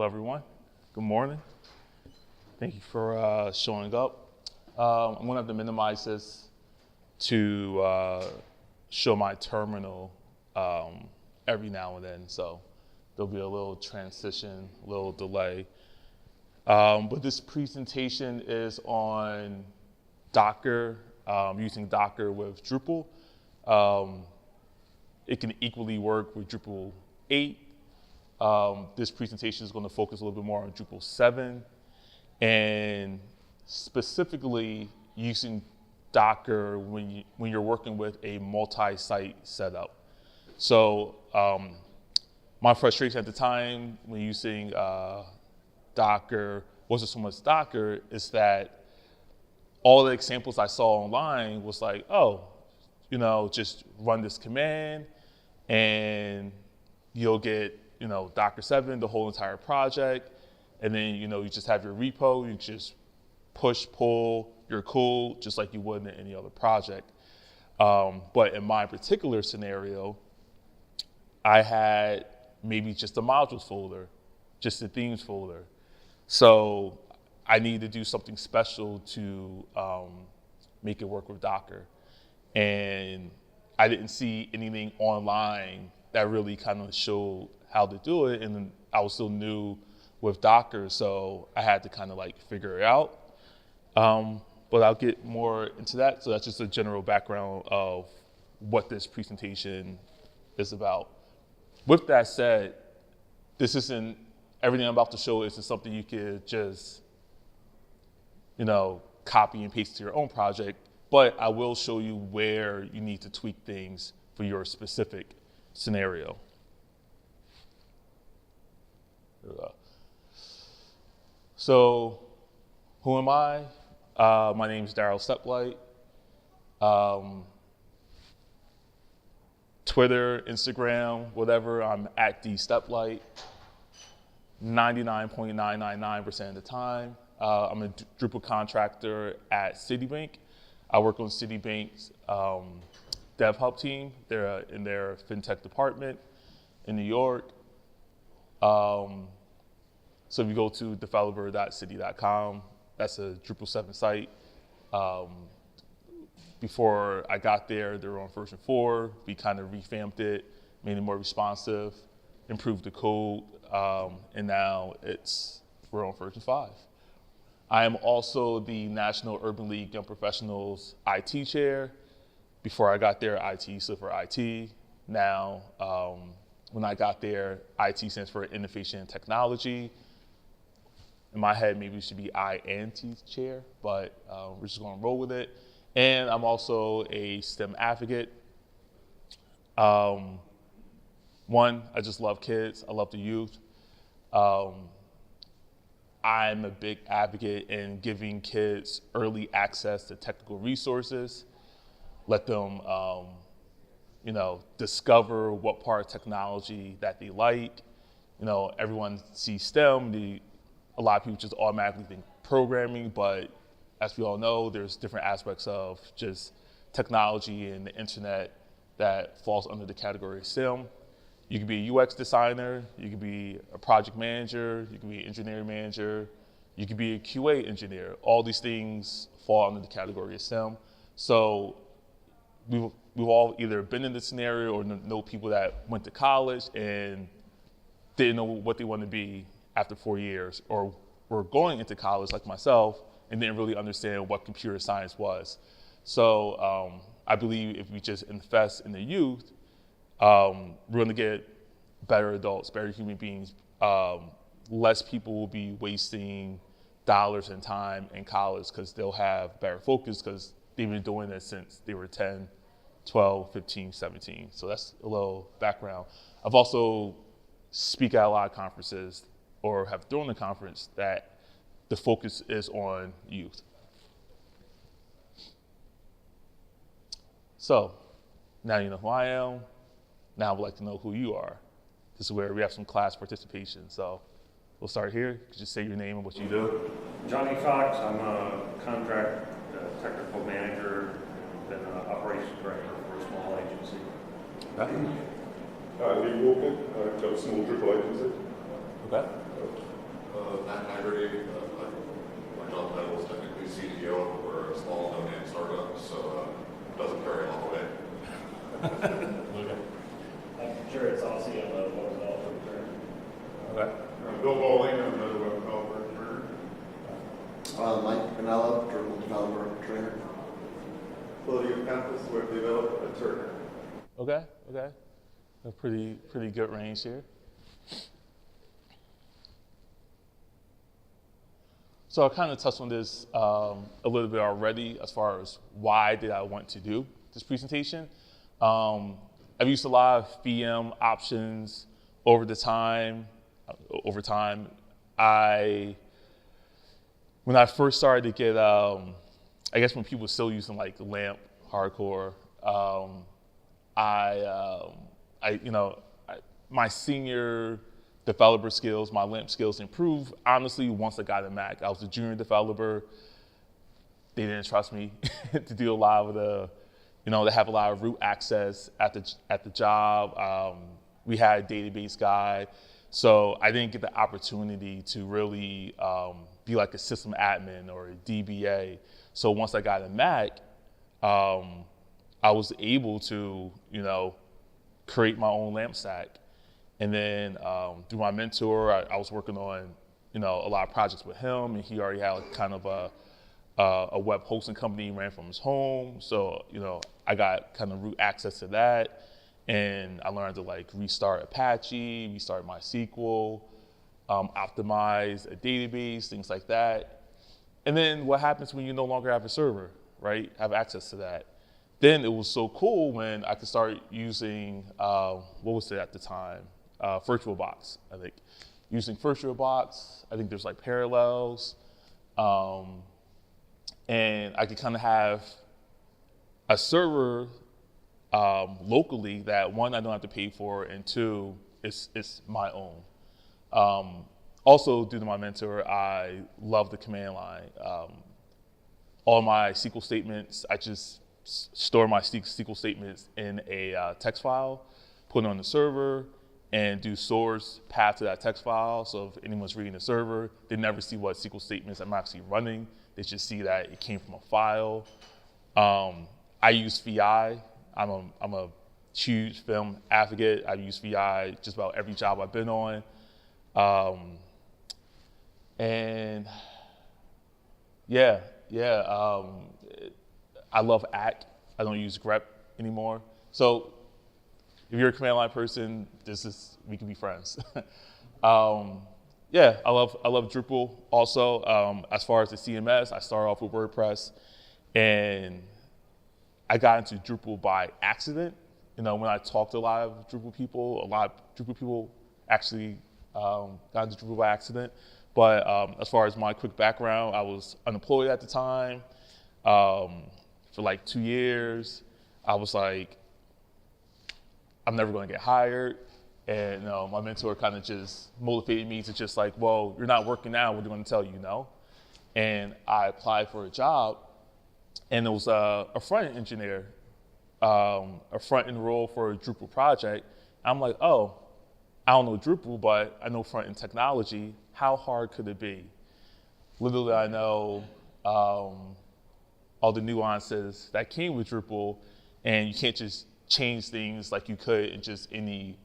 Hello, everyone. Good morning. Thank you for showing up. I'm going to have to minimize this to show my terminal every now and then, so there'll be a little transition, a little delay. But this presentation is on Docker, using Docker with Drupal. It can equally work with Drupal 8. This presentation is going to focus a little bit more on Drupal 7 and specifically using Docker when you're working with a multi-site setup. So my frustration at the time when using Docker wasn't so much Docker, is that all the examples I saw online was like, oh, just run this command and you'll get Docker 7, the whole entire project, and then you just have your repo, you just push, pull your code just like you would in any other project. But in my particular scenario, I had maybe just a modules folder, just a themes folder. So I needed to do something special to make it work with Docker. And I didn't see anything online that really kind of showed how to do it, and I was still new with Docker, so I had to kind of figure it out. But I'll get more into that. So that's just a general background of what this presentation is about. With that said, this isn't everything I'm about to show isn't something you could just copy and paste to your own project, but I will show you where you need to tweak things for your specific scenario. So, who am I? My name is Darryle Steplight. Twitter, Instagram, whatever, I'm at DCATL 99.999% of the time. I'm a Drupal contractor at Citibank. I work on Citibank's Dev Hub team. They're in their fintech department in New York. So if you go to developer.citi.com, that's a Drupal 7 site. Before I got there, they were on version 4. We kind of revamped it, made it more responsive, improved the code, and now we're on version 5. I am also the National Urban League Young Professionals IT chair. Before I got there, IT stood for IT. Now, when I got there, IT stands for Innovation and Technology. In my head, maybe it should be I&T chair, but we're just going to roll with it. And I'm also a STEM advocate. One, I just love kids. I love the youth. I'm a big advocate in giving kids early access to technical resources. Let them, discover what part of technology that they like. Everyone sees STEM. A lot of people just automatically think programming, but as we all know, there's different aspects of just technology and the internet that falls under the category of STEM. You could be a UX designer, you could be a project manager, you could be an engineering manager, you could be a QA engineer. All these things fall under the category of STEM. So we've all either been in this scenario or know people that went to college and didn't know what they wanted to be after 4 years, or were going into college like myself and didn't really understand what computer science was. So I believe if we just invest in the youth, we're going to get better adults, better human beings. Less people will be wasting dollars and time in college because they'll have better focus because they've been doing this since they were 10, 12, 15, 17. So that's a little background. I've also speak at a lot of conferences or have thrown a conference that the focus is on youth. So now you know who I am. Now I would like to know who you are. This is where we have some class participation. So we'll start here. Could you say your name and what you do? Johnny Fox. I'm a contract technical manager and an operations director for a small agency. Okay. Lee Walker, I've got a small Drupal agency. Okay. of Matt Haggerty. My job title is technically CTO. We're a small no-name startup, so it doesn't carry all the way. Okay. I'm sure it's also on the web developer term. Okay. Bill Bowling, I'm another web developer trainer. Mike Pinella, Drupal developer trainer. Claudio Campus, web developer and trainer. Okay. Okay. A pretty good range here. So I kind of touched on this a little bit already as far as why did I want to do this presentation. I've used a lot of VM options over time. When I first started to get, I guess when people were still using like LAMP hardcore, my senior developer skills, my LAMP skills improved. Honestly, once I got a Mac, I was a junior developer. They didn't trust me to do a lot of to have a lot of root access at the job. We had a database guy, so I didn't get the opportunity to really be like a system admin or a DBA. So once I got a Mac, I was able to, create my own LAMP stack. And then through my mentor, I was working on, a lot of projects with him, and he already had like kind of a web hosting company he ran from his home. So, I got kind of root access to that, and I learned to like restart Apache, restart MySQL, optimize a database, things like that. And then what happens when you no longer have a server, right? Have access to that. Then it was so cool when I could start using, what was it at the time? VirtualBox, I think. Using VirtualBox, I think there's like Parallels. And I could kind of have a server locally that, one, I don't have to pay for, and two, it's my own. Also, due to my mentor, I love the command line. All my SQL statements, I just store my SQL statements in a text file, put it on the server, and do source path to that text file. So if anyone's reading the server, they never see what SQL statements I'm actually running. They just see that it came from a file. I use VI. I'm a huge film advocate. I've used VI just about every job I've been on. I love ACT. I don't use grep anymore. So if you're a command line person, we can be friends. I love Drupal also. As far as the CMS, I started off with WordPress, and I got into Drupal by accident. When I talked to a lot of Drupal people actually got into Drupal by accident. But as far as my quick background, I was unemployed at the time for like 2 years. I was like, I'm never going to get hired. And my mentor kind of just motivated me to just like, well, you're not working now. What are you going to tell you, And I applied for a job, and it was a front-end engineer, a front-end role for a Drupal project. I'm like, oh, I don't know Drupal, but I know front-end technology. How hard could it be? Little did I know all the nuances that came with Drupal, and you can't just change things like you could in just any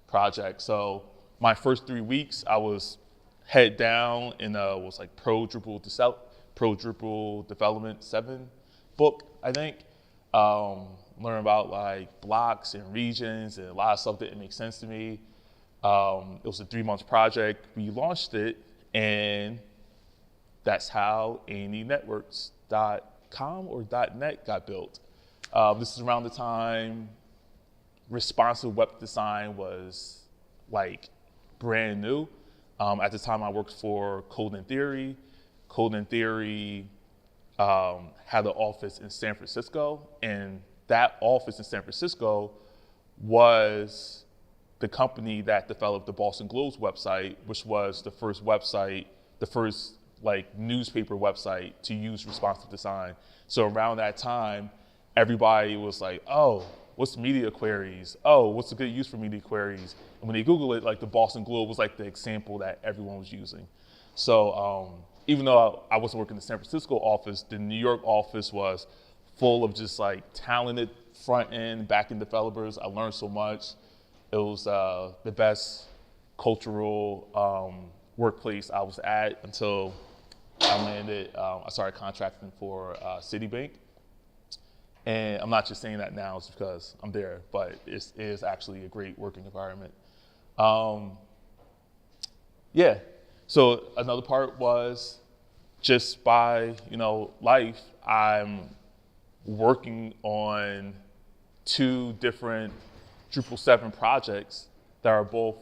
project. So my first 3 weeks, I was head down in was like Pro Drupal Development 7 book, I think. Learn about like blocks and regions, and a lot of stuff didn't make sense to me. It was a 3-month project. We launched it, and that's how AnyNetworks.com or .net got built. This is around the time responsive web design was like brand new. At the time, I worked for Code and Theory. Code and Theory had an office in San Francisco, and that office in San Francisco was the company that developed the Boston Globe's website, which was the first like newspaper website to use responsive design. So around that time, everybody was like, oh, what's media queries? Oh, what's a good use for media queries? And when they Google it, like the Boston Globe was like the example that everyone was using. So even though I wasn't working in the San Francisco office, the New York office was full of just like talented front end, back end developers. I learned so much. It was the best cultural workplace I was at until I landed. I started contracting for Citibank. And I'm not just saying that now just because I'm there, but it is actually a great working environment. Yeah, so another part was just by, life, I'm working on 2 different Drupal 7 projects that are both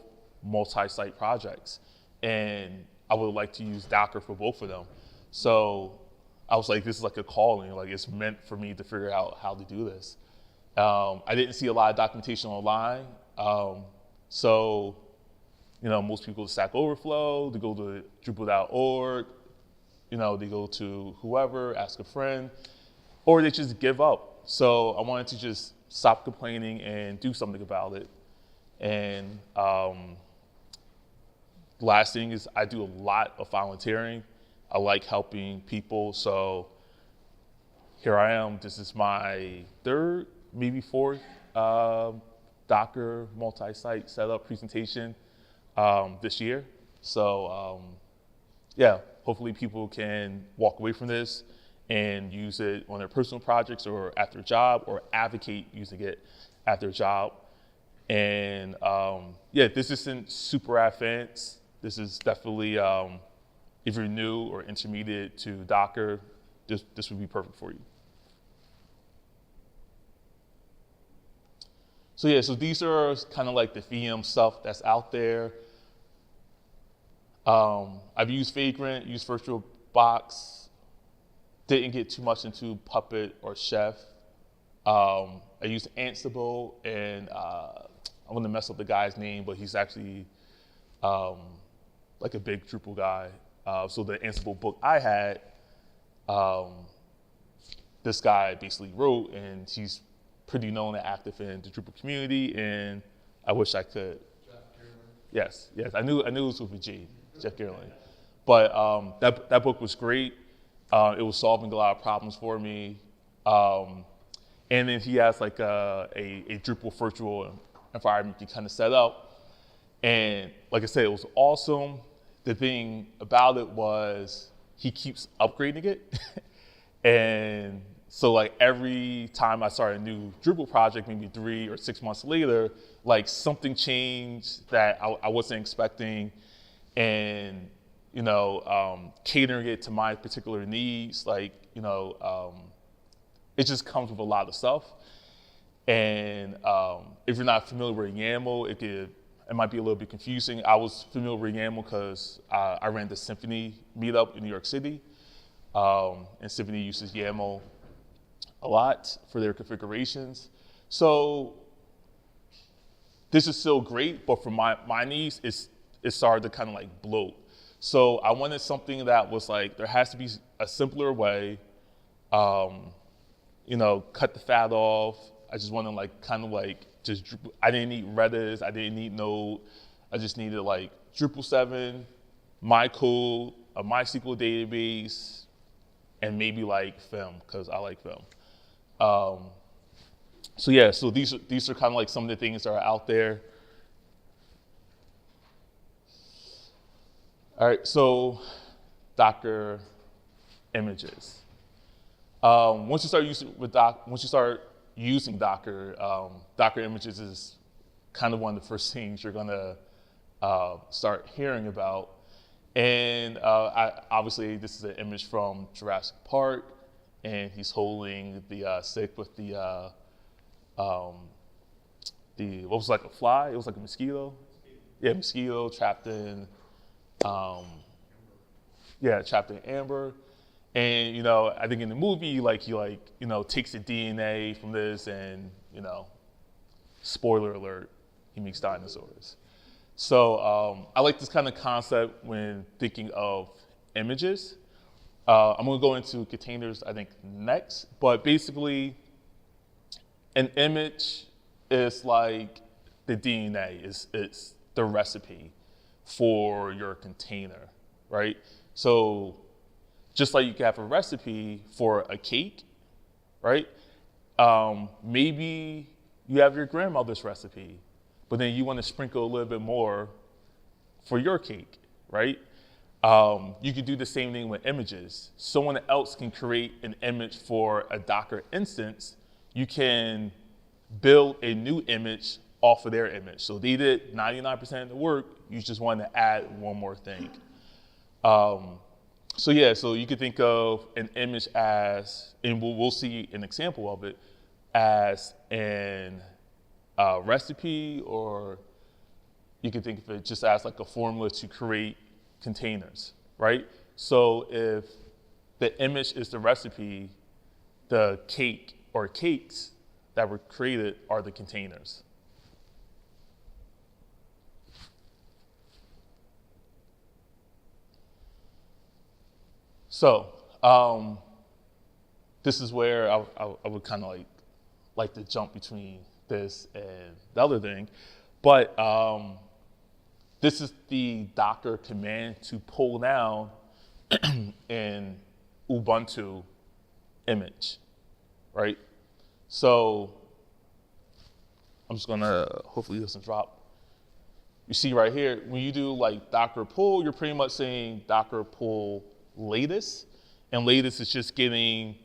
multi-site projects. And I would like to use Docker for both of them. So I was like, this is like a calling, like it's meant for me to figure out how to do this. I didn't see a lot of documentation online. So, most people go to Stack Overflow, they go to Drupal.org, they go to whoever, ask a friend, or they just give up. So I wanted to just stop complaining and do something about it. And the last thing is I do a lot of volunteering. I like helping people, so here I am. This is my 3rd, maybe 4th Docker multi-site setup presentation this year. So yeah, hopefully people can walk away from this and use it on their personal projects or at their job, or advocate using it at their job. And yeah, this isn't super advanced. This is definitely, if you're new or intermediate to Docker, this would be perfect for you. So yeah, so these are kind of like the VM stuff that's out there. I've used Vagrant, used VirtualBox, didn't get too much into Puppet or Chef. I used Ansible, and I'm gonna mess up the guy's name, but he's actually like a big Drupal guy. So the Ansible book I had, this guy basically wrote, and he's pretty known and active in the Drupal community, and I wish I could. Yes, I knew it was with a G, Jeff Gerlin. But that book was great. It was solving a lot of problems for me. And then he has like a Drupal virtual environment you kind of set up. And like I said, it was awesome. The thing about it was he keeps upgrading it. And so like every time I started a new Drupal project, maybe 3 or 6 months later, like something changed that I wasn't expecting, and catering it to my particular needs. Like it just comes with a lot of stuff. And if you're not familiar with YAML, it might be a little bit confusing. I was familiar with YAML because I ran the Symphony meetup in New York City, and Symphony uses YAML a lot for their configurations. So this is still great, but for my needs, it started to kind of like bloat. So I wanted something that was like, there has to be a simpler way, cut the fat off. I just wanted like kind of like just, I didn't need Redis, I didn't need Node. I just needed like Drupal 7, my code, a MySQL database, and maybe like Vim, because I like Vim. So yeah, so these are kind of like some of the things that are out there. All right, so Docker images. Once you start using Docker, Docker images is kind of one of the first things you're gonna start hearing about. And obviously, this is an image from Jurassic Park, and he's holding the stick with the what was like a fly? It was like a mosquito. Yeah, mosquito trapped in. Trapped in amber. And I think in the movie, he takes the DNA from this, and spoiler alert, he makes dinosaurs. So I like this kind of concept when thinking of images. I'm going to go into containers, I think, next. But basically, an image is like the DNA. It's the recipe for your container, right? So just like you can have a recipe for a cake, right? Maybe you have your grandmother's recipe, but then you want to sprinkle a little bit more for your cake, right? You could do the same thing with images. Someone else can create an image for a Docker instance. You can build a new image off of their image. So they did 99% of the work. You just want to add one more thing. So you could think of an image as, and we'll see an example of it, as an recipe, or you could think of it just as like a formula to create containers, right? So if the image is the recipe, the cake or cakes that were created are the containers. So this is where I would kind of like to jump between this and the other thing, but this is the Docker command to pull down an Ubuntu image, right? So I'm just gonna, hopefully this doesn't drop. You see right here, when you do like Docker pull, you're pretty much saying Docker pull latest, and latest is just getting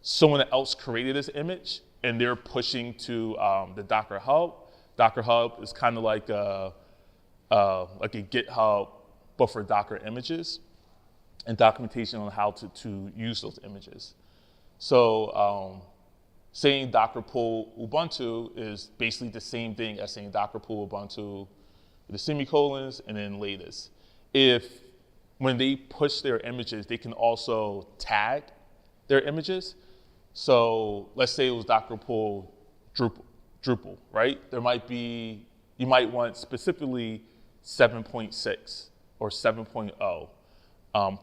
someone else created this image and they're pushing to the Docker Hub. Docker Hub is kind of like a GitHub, but for Docker images and documentation on how to use those images. So saying Docker pull Ubuntu is basically the same thing as saying Docker pull Ubuntu with the semicolons and then latest. When they push their images, they can also tag their images. So let's say it was Docker pull Drupal, right? You might want specifically 7.6 or 7.0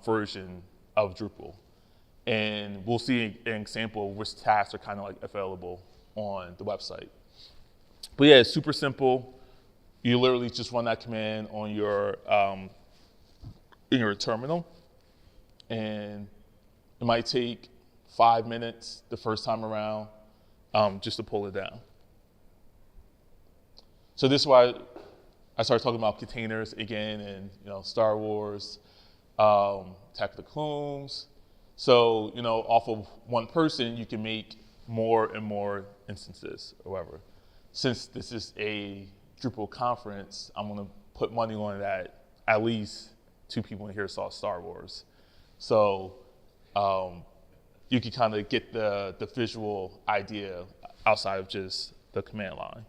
version of Drupal. And we'll see an example of which tasks are kind of like available on the website. But yeah, it's super simple. You literally just run that command on your in your terminal, and it might take 5 minutes the first time around just to pull it down. So this is why I started talking about containers again, and Star Wars, Attack of the Clones. So off of one person, you can make more and more instances, or whatever. Since this is a Drupal conference, I'm going to put money on that at least 2 people in here saw Star Wars. So you can kind of get the visual idea outside of just the command line.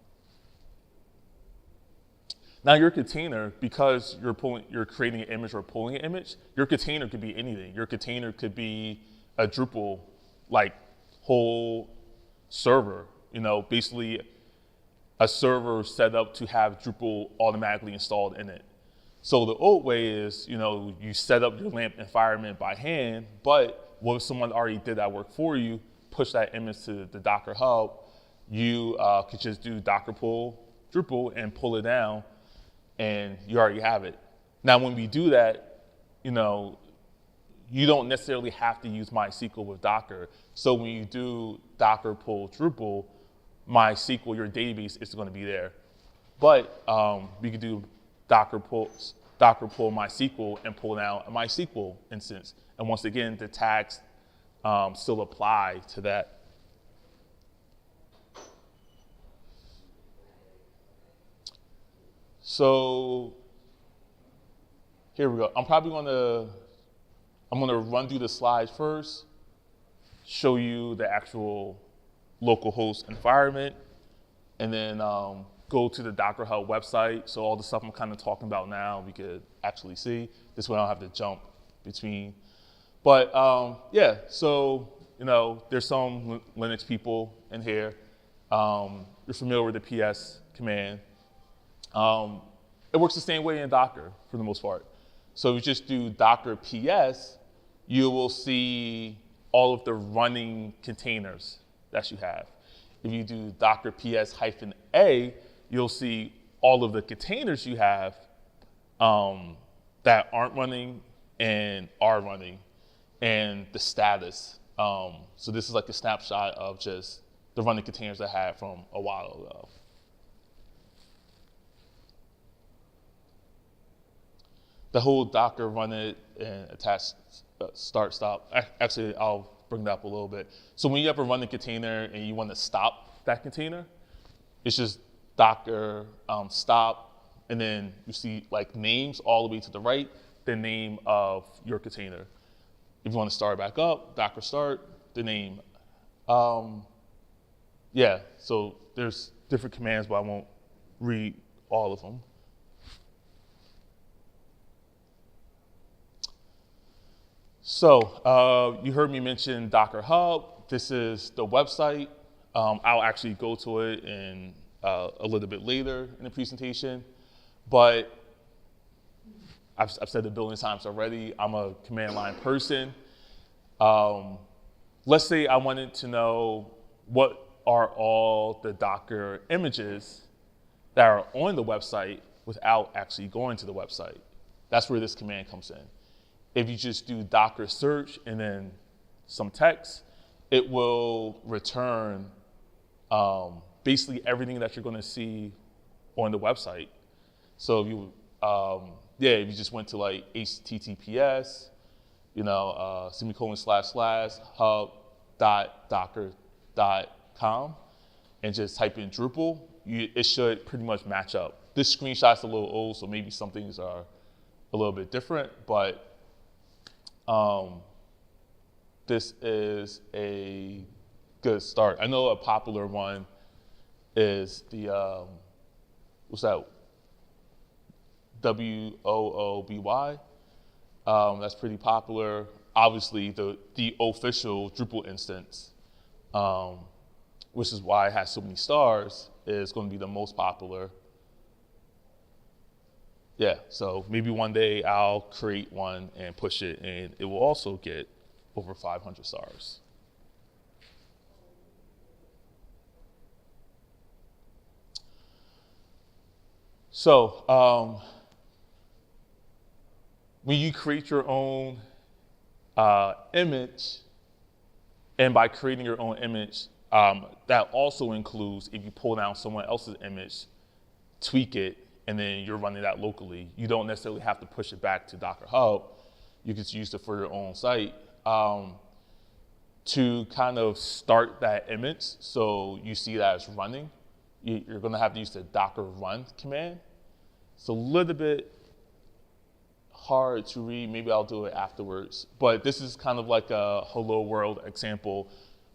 Now your container, because you're creating an image or pulling an image, your container could be anything. Your container could be a Drupal whole server, basically a server set up to have Drupal automatically installed in it. So the old way is, you set up your LAMP environment by hand, but what if someone already did that work for you, push that image to the Docker Hub, you could just do Docker pull Drupal and pull it down, and you already have it. Now, when we do that, you don't necessarily have to use MySQL with Docker. So when you do Docker pull Drupal, MySQL, your database, is going to be there. But we could do Docker pull MySQL and pull down a MySQL instance. And once again, the tags still apply to that. So here we go. I'm gonna run through the slides first, show you the actual localhost environment, and then go to the Docker Hub website. So all the stuff I'm kind of talking about now, we could actually see. This way I don't have to jump between. But yeah, so there's some Linux people in here. You're familiar with the PS command. It works the same way in Docker for the most part. So if you just do Docker PS, you will see all of the running containers that you have. If you do Docker PS-A, you'll see all of the containers you have that aren't running and are running, and the status. So this is like a snapshot of just the running containers I had from a while ago. The whole Docker run it and attach start stop. Actually, I'll bring that up a little bit. So when you have a running container and you want to stop that container, it's just Docker stop, and then you see like names all the way to the right, the name of your container. If you want to start back up, Docker start, the name. Yeah, so there's different commands, but I won't read all of them. So you heard me mention Docker Hub. This is the website. I'll actually go to it in a little bit later in the presentation, but I've said it a billion times already. I'm a command line person. Let's say I wanted to know what are all the Docker images that are on the website without actually going to the website. That's where this command comes in. If you just do Docker search and then some text, it will return basically everything that you're going to see on the website. So if you, if you just went to like HTTPS, /hub.docker.com and just type in Drupal, it should pretty much match up. This screenshot's a little old, so maybe some things are a little bit different, but this is a good start. I know a popular one is the, what's that? WOOBY. That's pretty popular. Obviously, the official Drupal instance, which is why it has so many stars, is going to be the most popular. Yeah, so maybe one day I'll create one and push it, and it will also get over 500 stars. So when you create your own image, and by creating your own image, that also includes if you pull down someone else's image, tweak it, and then you're running that locally. You don't necessarily have to push it back to Docker Hub. You can just use it for your own site. To kind of start that image so you see that it's running, you're going to have to use the Docker run command. It's a little bit hard to read. Maybe I'll do it afterwards. But this is kind of like a hello world example.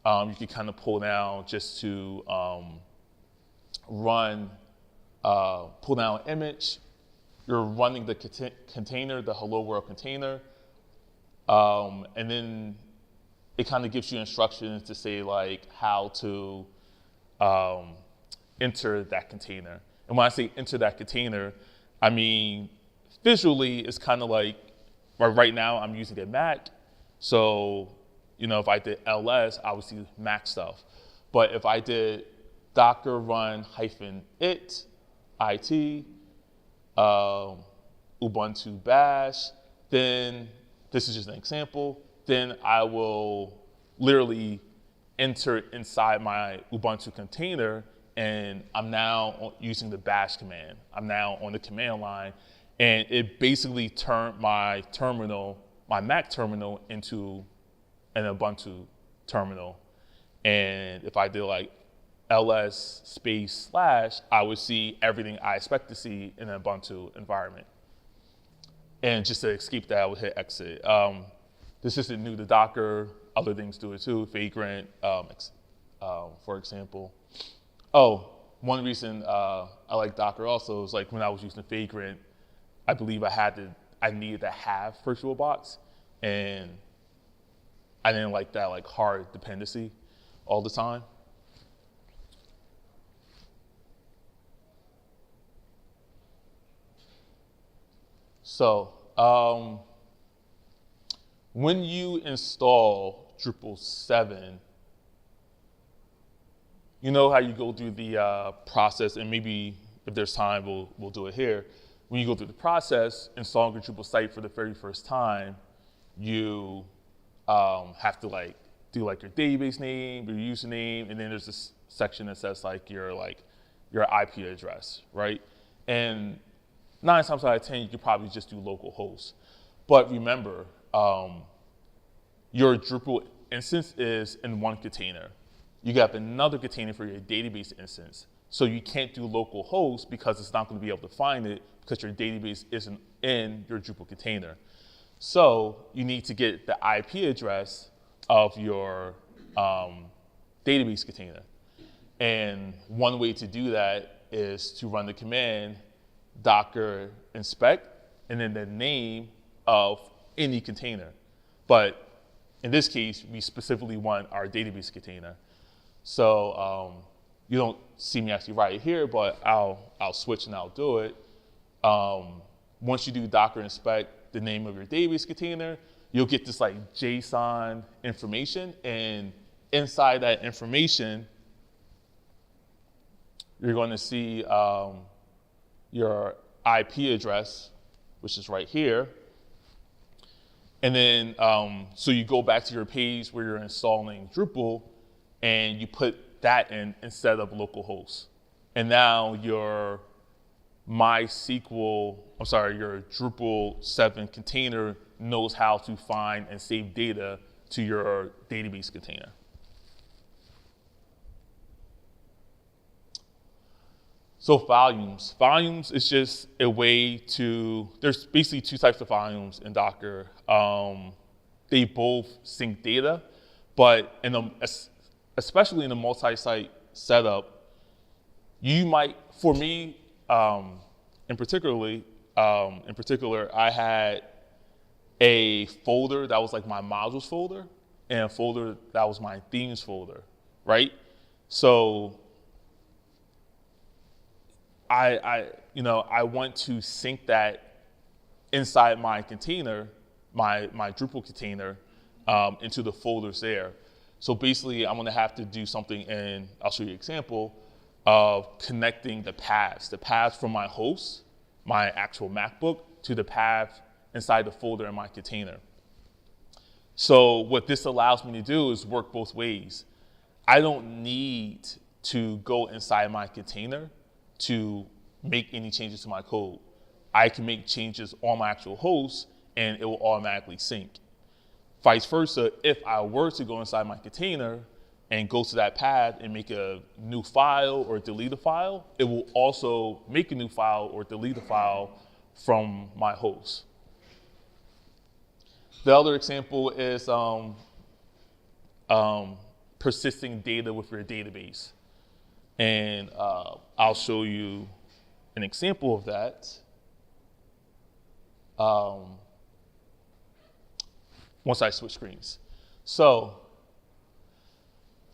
You can kind of pull down just to pull down an image. You're running the container, the hello world container. And then it kind of gives you instructions to say like how to enter that container. And when I say enter that container, I mean visually it's kind of like, right now I'm using a Mac. So, if I did ls, I would see Mac stuff. But if I did docker run -it, Ubuntu bash, then this is just an example, then I will literally enter inside my Ubuntu container, and I'm now using the bash command. I'm now on the command line, and it basically turned my terminal, my Mac terminal, into an Ubuntu terminal. And if I did like ls // I would see everything I expect to see in an Ubuntu environment. And just to escape that, I would hit exit. This isn't new to Docker. Other things do it too. Vagrant, for example. Oh, one reason I like Docker also is like when I was using Vagrant, I believe I needed to have VirtualBox, and I didn't like that like hard dependency all the time. So when you install Drupal 7, you know how you go through the process, and maybe if there's time, we'll do it here. when you go through the process, installing a Drupal site for the very first time, you have to like do like your database name, your username, and then there's this section that says like your IP address, right? And 9 times out of 10, you could probably just do localhost. But remember, your Drupal instance is in one container. You have another container for your database instance. So you can't do localhost because it's not going to be able to find it because your database isn't in your Drupal container. So you need to get the IP address of your database container. And one way to do that is to run the command docker inspect and then the name of any container. But in this case, we specifically want our database container. So you don't see me actually write it here, but I'll switch and I'll do it. Once you do docker inspect the name of your database container, you'll get this like JSON information, and inside that information, you're going to see your IP address, which is right here. And then, so you go back to your page where you're installing Drupal, and you put that in instead of localhost. And now your your Drupal 7 container knows how to find and save data to your database container. So volumes. Volumes is just a way to, there's basically 2 types of volumes in Docker. They both sync data, but especially in a multi-site setup, you might, for me, in particular, I had a folder that was like my modules folder and a folder that was my themes folder, right? So I want to sync that inside my container, my Drupal container, into the folders there. So basically, I'm gonna have to do something, and I'll show you an example of connecting the paths from my host, my actual MacBook, to the path inside the folder in my container. So what this allows me to do is work both ways. I don't need to go inside my container to make any changes to my code. I can make changes on my actual host and it will automatically sync. Vice versa, if I were to go inside my container and go to that path and make a new file or delete a file, it will also make a new file or delete a file from my host. The other example is persisting data with your database. And I'll show you an example of that once I switch screens. So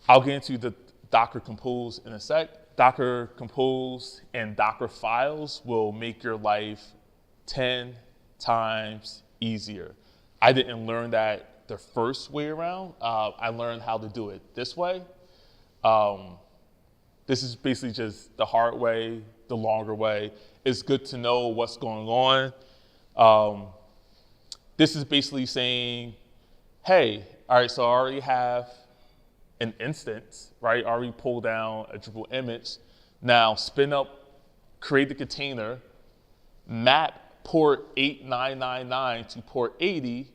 I'll get into the Docker Compose in a sec. Docker Compose and Docker files will make your life 10 times easier. I didn't learn that the first way around. I learned how to do it this way. This is basically just the hard way, the longer way. It's good to know what's going on. This is basically saying, hey, all right, so I already have an instance, right? I already pulled down a Drupal image. Now spin up, create the container, map port 8999 to port 80,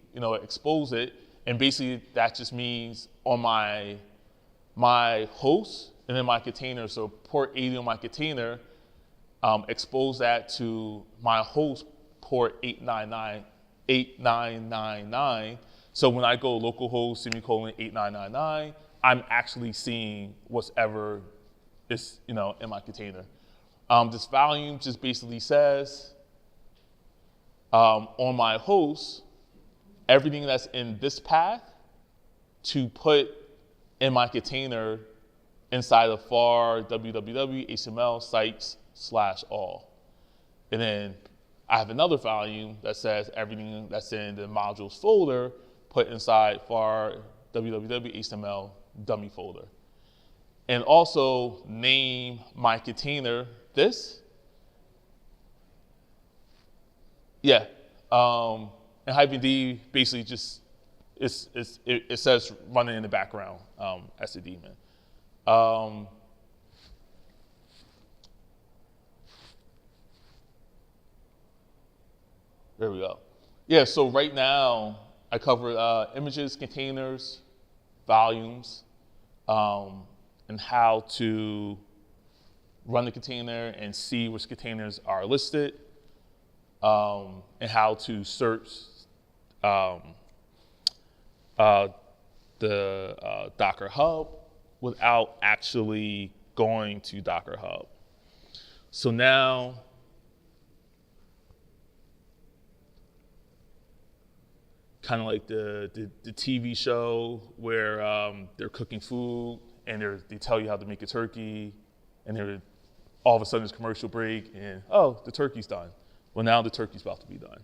expose it, and basically that just means on my host and then my container, so port 80 on my container, expose that to my host port 8999. So when I go localhost ;8999, I'm actually seeing whatever is in my container. This volume just basically says on my host, everything that's in this path to put in my container inside of var www html sites/all. And then I have another volume that says everything that's in the modules folder put inside var www html dummy folder. And also name my container this. Yeah. And hyphen D basically just, it says running in the background as a daemon. There we go. Yeah, so right now I covered images, containers, volumes, and how to run the container and see which containers are listed, and how to search the Docker Hub without actually going to Docker Hub. So now, kind of like the TV show where they're cooking food and they tell you how to make a turkey, and all of a sudden there's a commercial break and, oh, the turkey's done. Well, now the turkey's about to be done.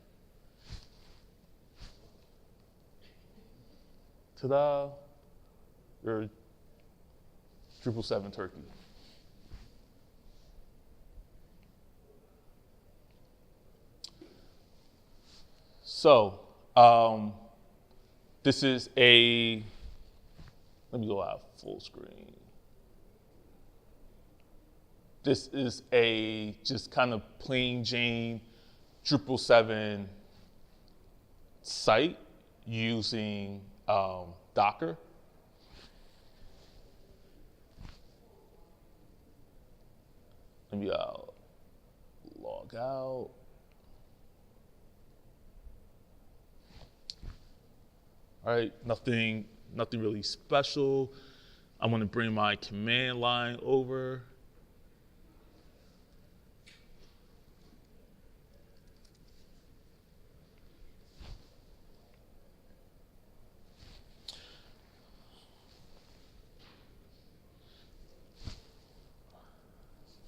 Ta-da, your Drupal 7 turkey. So, this is let me go out full screen. This is just kind of plain Jane Drupal 7 site using Docker. Let me log out. All right, nothing really special. I'm gonna bring my command line over.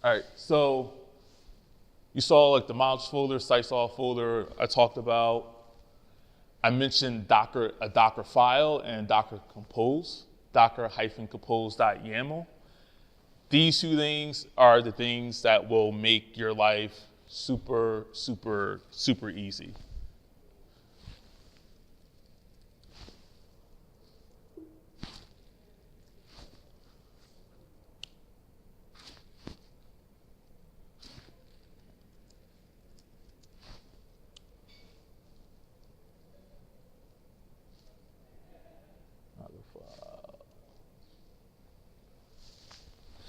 All right, so you saw like the modules folder, sites all folder I talked about. I mentioned a Docker file and Docker compose, docker-compose.yaml. These two things are the things that will make your life super, super, super easy.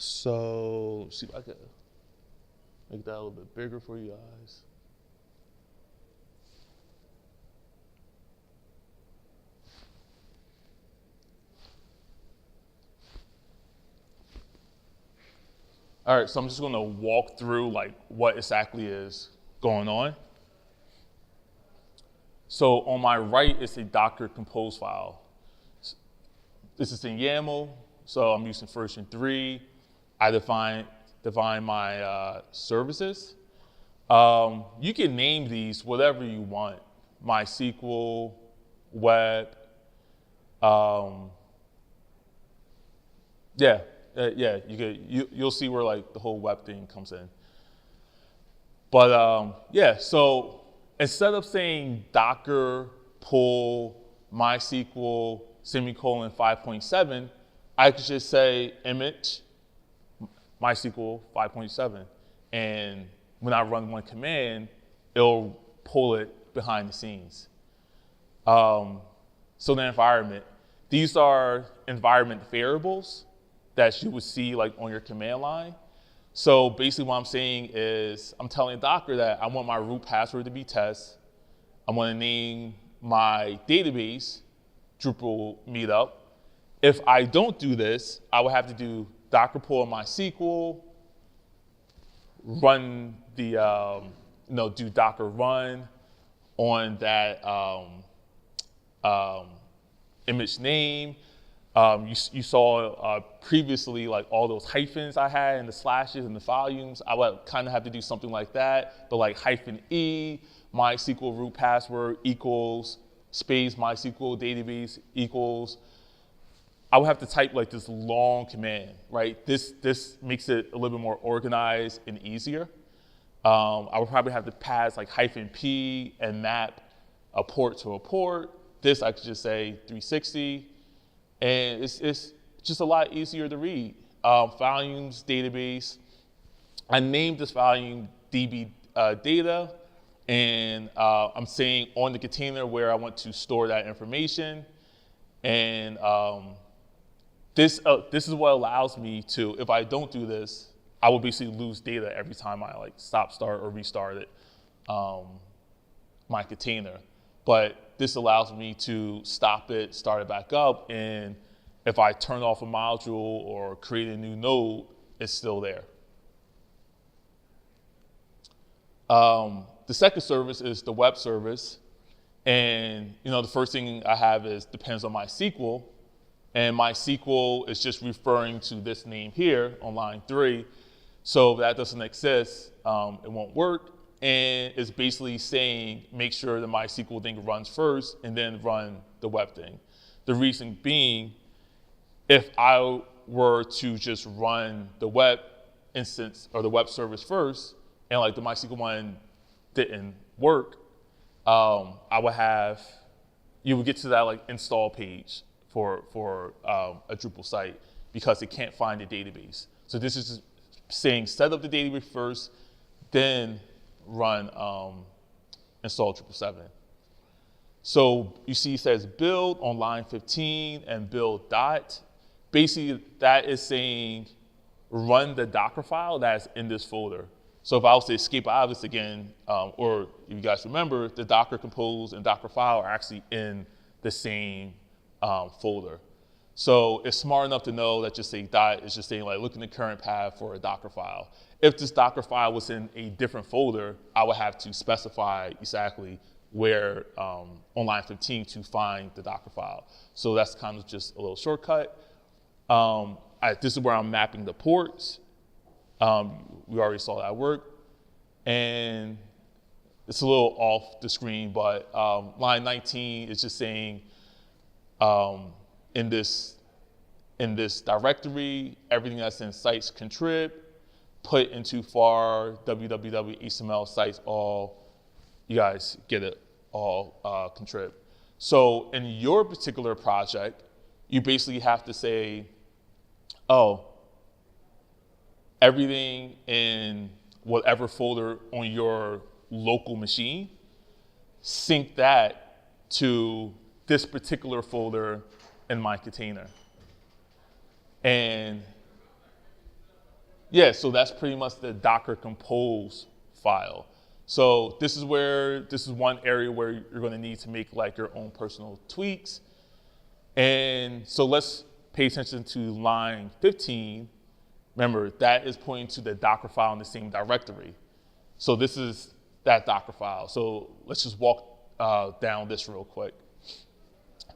So, see if I could make that a little bit bigger for you guys. All right, so I'm just gonna walk through like what exactly is going on. So on my right is a Docker compose file. This is in YAML, so I'm using version 3. I define my services. You can name these whatever you want. MySQL, web. You'll see where like the whole web thing comes in. But so instead of saying Docker pull MySQL semicolon 5.7, I could just say image MySQL 5.7, and when I run one command, it'll pull it behind the scenes. So the environment, these are environment variables that you would see like on your command line. So basically what I'm saying is I'm telling Docker that I want my root password to be test. I want to name my database Drupal meetup. If I don't do this, I would have to do Docker pull MySQL, run the, do Docker run on that image name. You saw previously like all those hyphens I had and the slashes and the volumes. I would kind of have to do something like that, but like -e, MySQL root password equals space MySQL database equals. I would have to type like this long command, right? This makes it a little bit more organized and easier. I would probably have to pass like -p and map a port to a port. This I could just say 360, and it's just a lot easier to read. Volumes database. I named this volume DB data, and I'm saying on the container where I want to store that information, and this is what allows me to, if I don't do this, I will basically lose data every time I like stop, start, or restart it, my container. But this allows me to stop it, start it back up, and if I turn off a module or create a new node, it's still there. The second service is the web service. And the first thing I have is depends on MySQL. And MySQL is just referring to this name here on line 3. So if that doesn't exist, it won't work. And it's basically saying, make sure the MySQL thing runs first and then run the web thing. The reason being, if I were to just run the web instance or the web service first, and like the MySQL one didn't work, you would get to that like install page for a Drupal site because it can't find the database. So this is just saying set up the database first, then run install Drupal 7. So you see it says build on line 15 and build dot. Basically that is saying run the Docker file that's in this folder. So if I was to escape out of this again, or if you guys remember, the Docker compose and Docker file are actually in the same folder. So it's smart enough to know that just saying dot is just saying like look in the current path for a Docker file. If this Docker file was in a different folder, I would have to specify exactly where on line 15 to find the Docker file. So that's kind of just a little shortcut. This is where I'm mapping the ports. We already saw that work. And it's a little off the screen, but line 19 is just saying in this directory, everything that's in sites contrib, put into var www XML sites all, you guys get it, all contrib. So in your particular project, you basically have to say, oh, everything in whatever folder on your local machine, sync that to this particular folder in my container. And yeah, so that's pretty much the Docker compose file. So this is one area where you're going to need to make like your own personal tweaks. And so let's pay attention to line 15. Remember, that is pointing to the Docker file in the same directory. So this is that Docker file. So let's just walk down this real quick.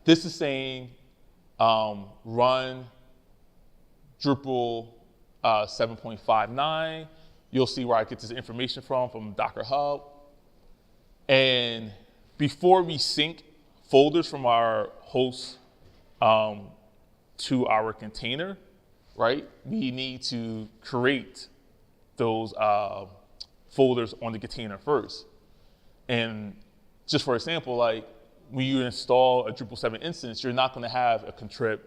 This is saying run Drupal 7.59. You'll see where I get this information from Docker Hub. And before we sync folders from our host to our container, right, we need to create those folders on the container first. And just for example, like when you install a Drupal 7 instance, you're not going to have a contrib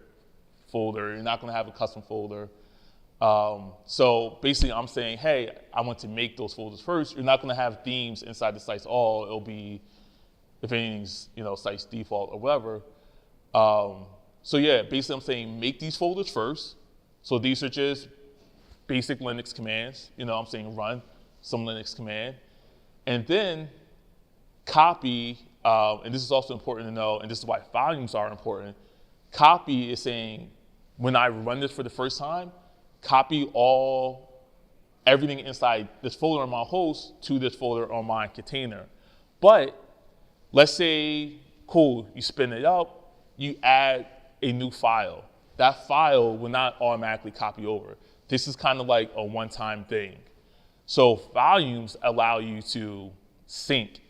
folder. You're not going to have a custom folder. So basically I'm saying, hey, I want to make those folders first. You're not going to have themes inside the sites all. It'll be, if anything's, sites default or whatever. So yeah, basically I'm saying make these folders first. So these are just basic Linux commands. I'm saying run some Linux command. And then copy, and this is also important to know, and this is why volumes are important. Copy is saying, when I run this for the first time, copy everything inside this folder on my host to this folder on my container. But let's say, cool, you spin it up, you add a new file. That file will not automatically copy over. This is kind of like a one-time thing. So volumes allow you to sync,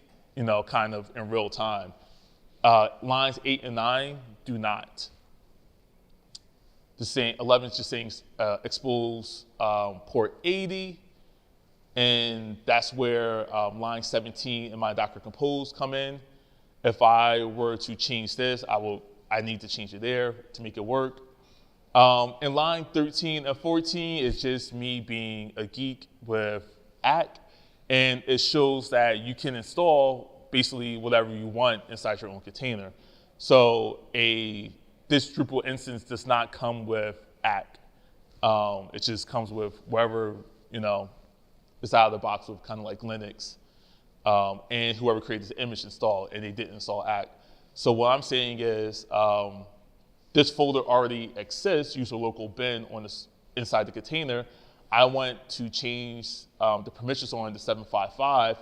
kind of in real time. Lines 8 and 9 do not. The same 11 is just saying expose port 80, And that's where line 17 in my Docker Compose come in. If I were to change this, I need to change it there to make it work. In line 13 and 14 is just me being a geek with ACK, and it shows that you can install basically whatever you want inside your own container. So this Drupal instance does not come with ACK. It just comes with wherever, it's out of the box with kind of like Linux, and whoever created the image installed, and they didn't install ACK. So what I'm saying is this folder already exists, use a local bin inside the container. I want to change the permissions on to 755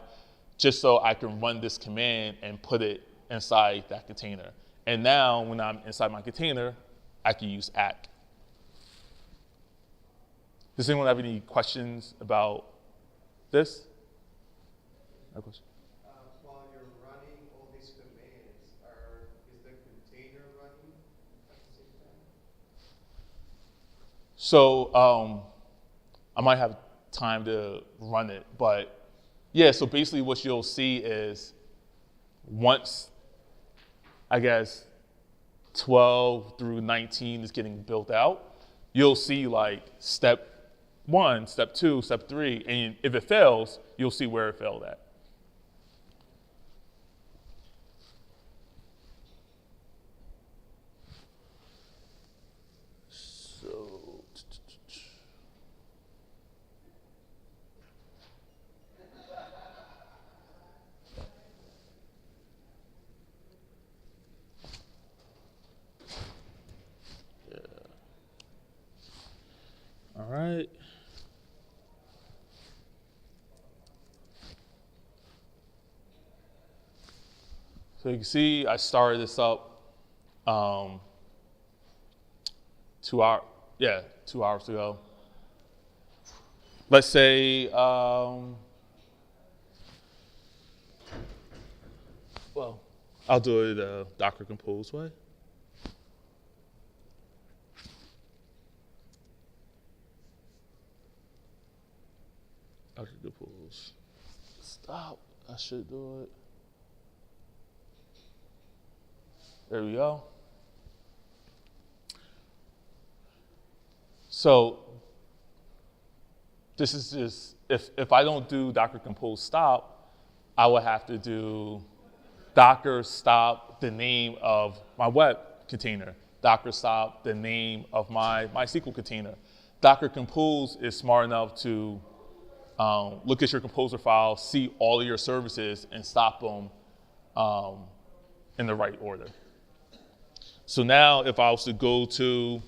just so I can run this command and put it inside that container. And now when I'm inside my container, I can use ACK. Does anyone have any questions about this? No question. While you're running all these commands, is the container running at the same time? So I might have time to run it, but yeah, so basically what you'll see is once, I guess, 12 through 19 is getting built out, you'll see like step 1, step 2, step 3, and if it fails, you'll see where it failed at. All right. So you can see I started this up 2 hours ago. Let's say, well, I'll do it the Docker Compose way. Docker Compose. Stop. I should do it. There we go. So this is just, if I don't do Docker Compose stop, I would have to do Docker stop the name of my web container, Docker stop the name of my MySQL container. Docker Compose is smart enough to look at your composer file, see all of your services, and stop them in the right order. So now if I was to go to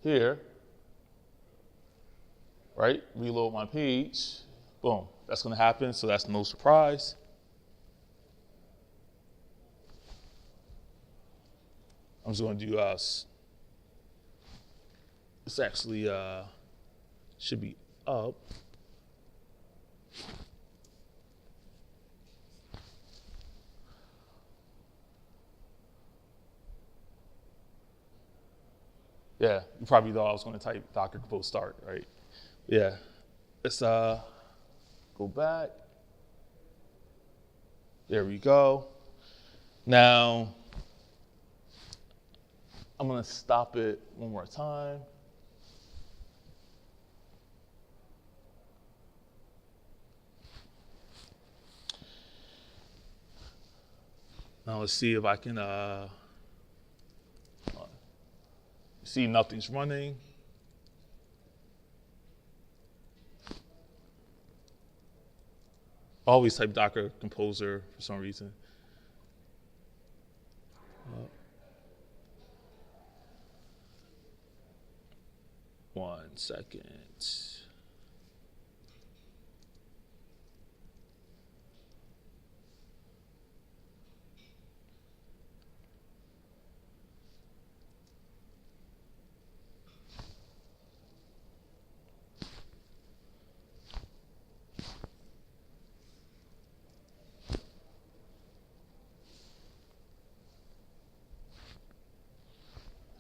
here, right, reload my page, boom, that's gonna happen, so that's no surprise. I'm just gonna do, it's actually should be up. Yeah, you probably thought I was going to type Docker Compose start, right? Yeah, let's go back. There we go. Now, I'm going to stop it one more time. Now let's see if I can see nothing's running. I always type Docker Composer for some reason. One second.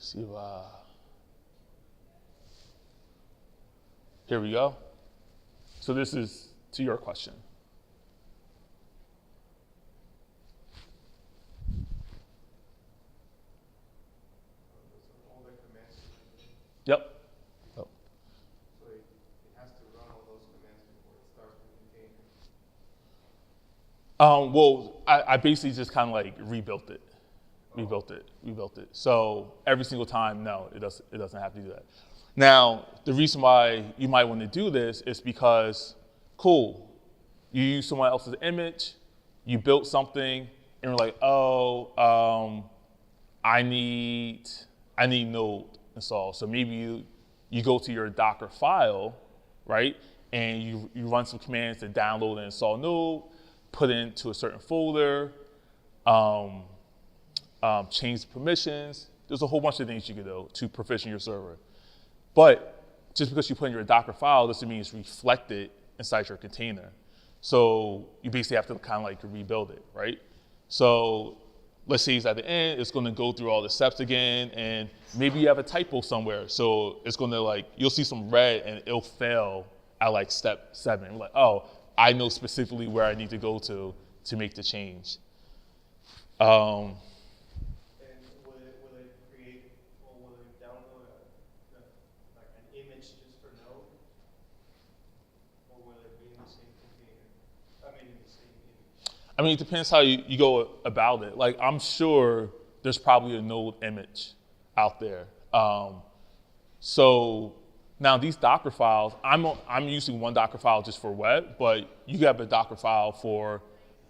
See if Here we go. So this is to your question. All the commands. Yep. So it has to run all those commands before it starts the container. Well, I basically just kind of like rebuilt it. Rebuilt it. So every single time, no, it doesn't have to do that. Now, the reason why you might want to do this is because, cool, you use someone else's image, you built something, and you're like, oh, I need Node installed. So maybe you go to your Docker file, right, and you run some commands to download and install Node, put it into a certain folder, change the permissions. There's a whole bunch of things you can do to provision your server. But just because you put in your Docker file doesn't mean it's reflected inside your container. So you basically have to kind of like rebuild it, right? So let's say it's at the end, it's gonna go through all the steps again, and maybe you have a typo somewhere. So it's gonna like, you'll see some red and it'll fail at like step 7. Like, oh, I know specifically where I need to go to make the change. And will it create, or will it download like an image just for Node? Or will it be in the same container? I mean, in the same image? I mean, it depends how you go about it. Like, I'm sure there's probably a Node image out there. So now these Docker files, I'm using one Docker file just for web, but you have a Docker file for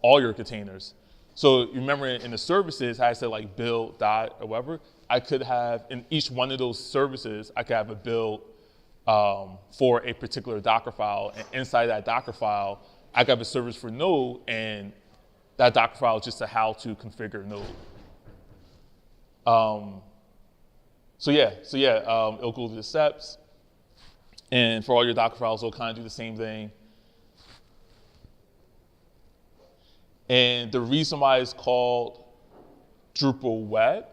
all your containers. So you remember in the services, I said like build, dot, or whatever. I could have, in each one of those services, I could have a build for a particular Docker file. And inside that Docker file, I could have a service for Node, and that Docker file is just a how to configure Node. So yeah, it'll go through the steps. And for all your Docker files, it'll kind of do the same thing. And the reason why it's called Drupal web,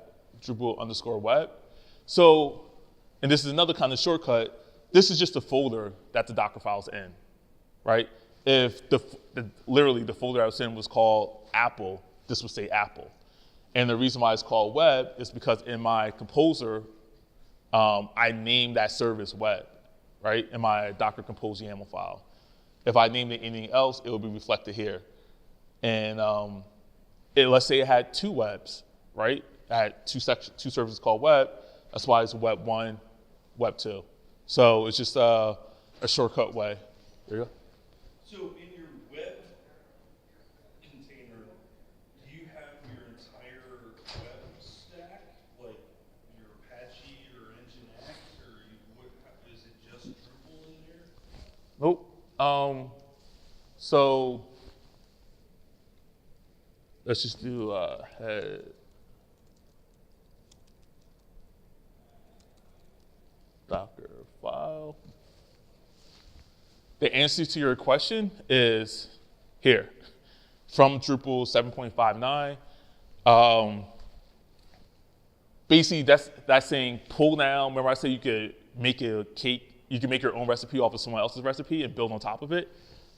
Drupal_web. So, and this is another kind of shortcut. This is just a folder that the Docker file's in, right? If literally the folder I was in was called Apple, this would say Apple. And the reason why it's called web is because in my composer, I named that service web, right? In my Docker compose YAML file. If I named it anything else, it would be reflected here. And let's say it had 2 webs, right? It had 2 services called web. That's why it's web 1, web 2. So it's just a shortcut way. There you go. So in your web container, do you have your entire web stack, like your Apache or Nginx, or is it just Drupal in there? Nope. So let's just do head. Docker file. The answer to your question is here, from Drupal 7.59. Basically, that's saying pull down. Remember I said you could make a cake, you can make your own recipe off of someone else's recipe and build on top of it.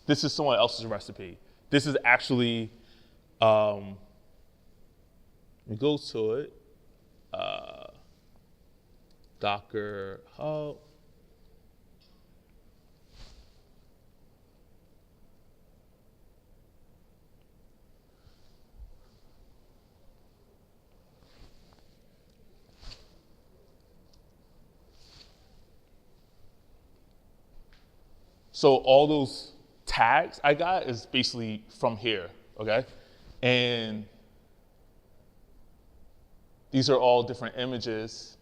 This is someone else's recipe. This is actually, let me go to it. Docker Hub. So all those tags I got is basically from here, okay? And these are all different images.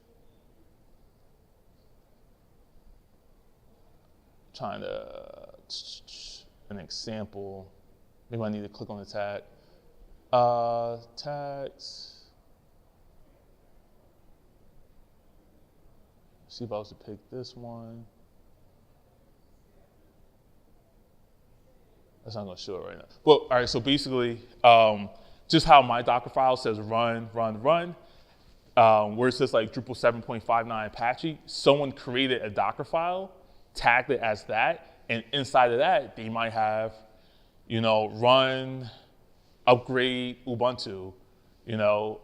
Trying to, an example. Maybe I need to click on the tag. Tags. See if I was to pick this one. That's not gonna show it right now. Well, all right, so basically, just how my Docker file says run, where it says like Drupal 7.59 Apache, someone created a Docker file tagged it as that. And inside of that, they might have, run, upgrade Ubuntu,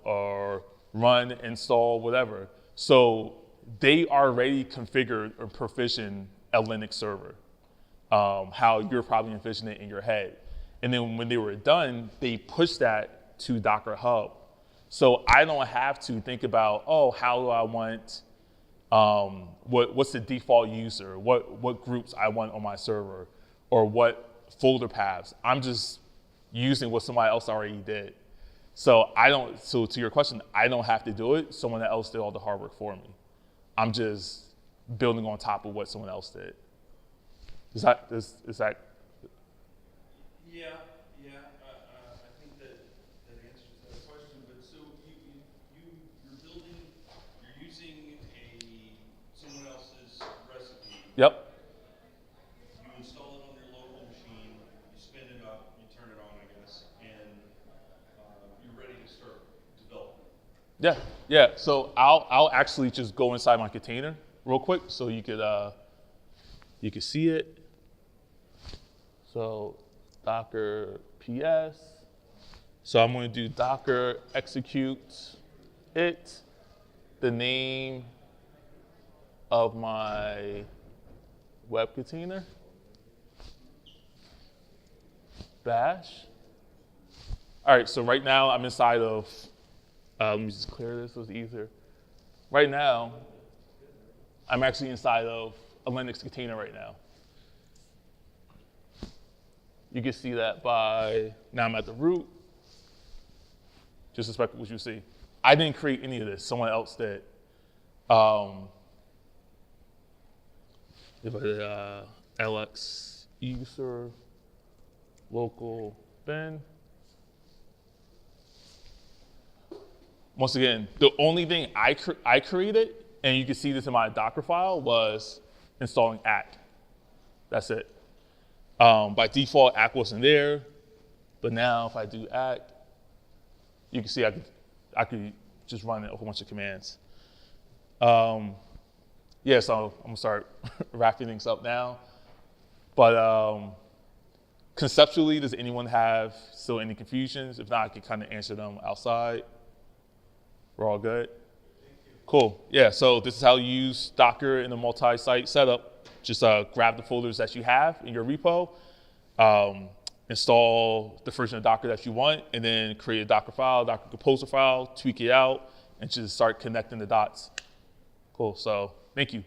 or run, install, whatever. So they already configured or provisioned a Linux server, how you're probably envisioning it in your head. And then when they were done, they pushed that to Docker Hub. So I don't have to think about, how do I want, what's the default user, what groups I want on my server, or what folder paths. I'm just using what somebody else already did. So to your question, I don't have to do it. Someone else did all the hard work for me. I'm just building on top of what someone else did. Is that? Yeah. I think that answers that question. But so you're using someone else's recipe. Yep. You install it on your local machine. You spin it up. You turn it on, I guess, and you're ready to start development. Yeah. So I'll actually just go inside my container real quick so you could see it. So Docker PS. So I'm going to do Docker execute it, the name of my web container, bash. All right, so right now I'm inside of, let me just clear this so it's easier. Right now, I'm actually inside of a Linux container right now. You can see that now I'm at the root. Just expect what you see. I didn't create any of this, someone else did. If I did LX user local bin. Once again, the only thing I created, and you can see this in my Docker file, was installing act. That's it. By default, act wasn't there, but now if I do act, you can see I could just run a whole bunch of commands. So I'm gonna start wrapping things up now. But conceptually, does anyone have still any confusions? If not, I can kind of answer them outside. We're all good? Cool. Yeah, so this is how you use Docker in a multi-site setup. Just grab the folders that you have in your repo, install the version of Docker that you want, and then create a Docker file, Docker composer file, tweak it out, and just start connecting the dots. Cool, so thank you.